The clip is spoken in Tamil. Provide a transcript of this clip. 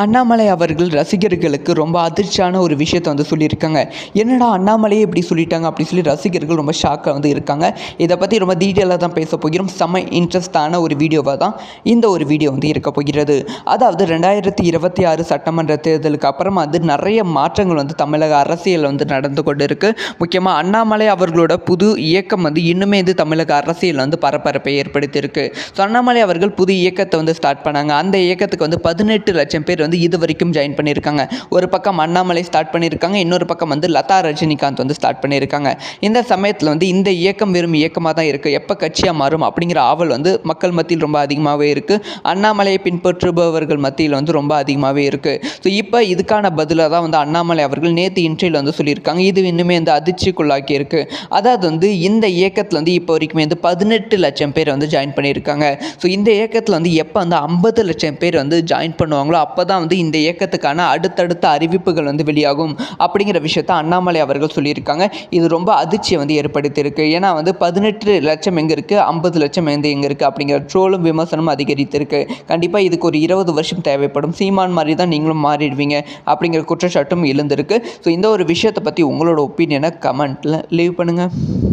அண்ணாமலை அவர்கள் ரசிகர்களுக்கு ரொம்ப அதிர்ச்சியான ஒரு விஷயத்தை வந்து சொல்லியிருக்காங்க. என்னடா அண்ணாமலையே இப்படி சொல்லிட்டாங்க அப்படின்னு சொல்லி ரசிகர்கள் ரொம்ப ஷாக்காக வந்து இருக்காங்க. இதை பற்றி ரொம்ப டீட்டெயிலாக தான் பேச போகிறோம். செம்ம இன்ட்ரெஸ்டான ஒரு வீடியோவாக தான் இந்த ஒரு வீடியோ வந்து இருக்க போகிறது. அதாவது 2026 சட்டமன்ற தேர்தலுக்கு அப்புறமா வந்து நிறைய மாற்றங்கள் வந்து தமிழக அரசியல் வந்து நடந்து கொண்டு இருக்கு. முக்கியமாக அண்ணாமலை அவர்களோட புது இயக்கம் வந்து இன்னுமே வந்து தமிழக அரசியல் வந்து பரபரப்பை ஏற்படுத்தியிருக்கு. ஸோ அண்ணாமலை அவர்கள் புது இயக்கத்தை வந்து ஸ்டார்ட் பண்ணாங்க. அந்த இயக்கத்துக்கு வந்து 18 லட்சம் பேர் வந்து இது வரைக்கும் ஜாயின் பண்ணியிருக்காங்க. ஒரு பக்கம் அண்ணாமலை ஸ்டார்ட் பண்ணியிருக்காங்க, இன்னொரு பக்கம் வந்து லதா ரஜினிகாந்த் வந்து ஸ்டார்ட் பண்ணியிருக்காங்க. இந்த சமயத்தில் வந்து இந்த இயக்கம் வெறும் இயக்கமாக தான் இருக்குது. எப்போ கட்சியாக மாறும் அப்படிங்கிற ஆவல் வந்து மக்கள் மத்தியில் ரொம்ப அதிகமாகவே இருக்குது. அண்ணாமலையை பின்பற்றுபவர்கள் மத்தியில் வந்து ரொம்ப அதிகமாகவே இருக்குது. ஸோ இப்போ இதுக்கான பதிலாக தான் வந்து அண்ணாமலை அவர்கள் நேற்று இன்டர்வியூவில் வந்து சொல்லியிருக்காங்க. இது இன்னுமே வந்து அதிர்ச்சிக்குள்ளாக்கி இருக்குது. அதாவது வந்து இந்த இயக்கத்தில் வந்து இப்போ வரைக்குமே வந்து 18 லட்சம் பேர் வந்து ஜாயின் பண்ணியிருக்காங்க. ஸோ இந்த இயக்கத்தில் வந்து எப்போ வந்து 50 லட்சம் பேர் வந்து ஜாயின் பண்ணுவாங்களோ அப்போ தான் வந்து இந்த இயக்கத்துக்கான அடுத்தடுத்த அறிவிப்புகள் வந்து வெளியாகும் அப்படிங்கிற விஷயத்த அண்ணாமலை அவர்கள் சொல்லியிருக்காங்க. இது ரொம்ப அதிர்ச்சியை வந்து ஏற்படுத்தியிருக்கு. ஏன்னா வந்து 18 லட்சம் எங்கே இருக்குது, 50 லட்சம் எங்கே இருக்குது அப்படிங்கிற ட்ரோலும் விமர்சனமும் அதிகரித்திருக்கு. கண்டிப்பாக இதுக்கு ஒரு 20 வருஷம் தேவைப்படும். சீமான் மாதிரி தான் நீங்களும் மாறிடுவீங்க அப்படிங்கிற குற்றச்சாட்டும் எழுந்திருக்கு. ஸோ இந்த ஒரு விஷயத்தை பற்றி உங்களோட ஒப்பீனியனை கமெண்ட்டில் லீவ் பண்ணுங்கள்.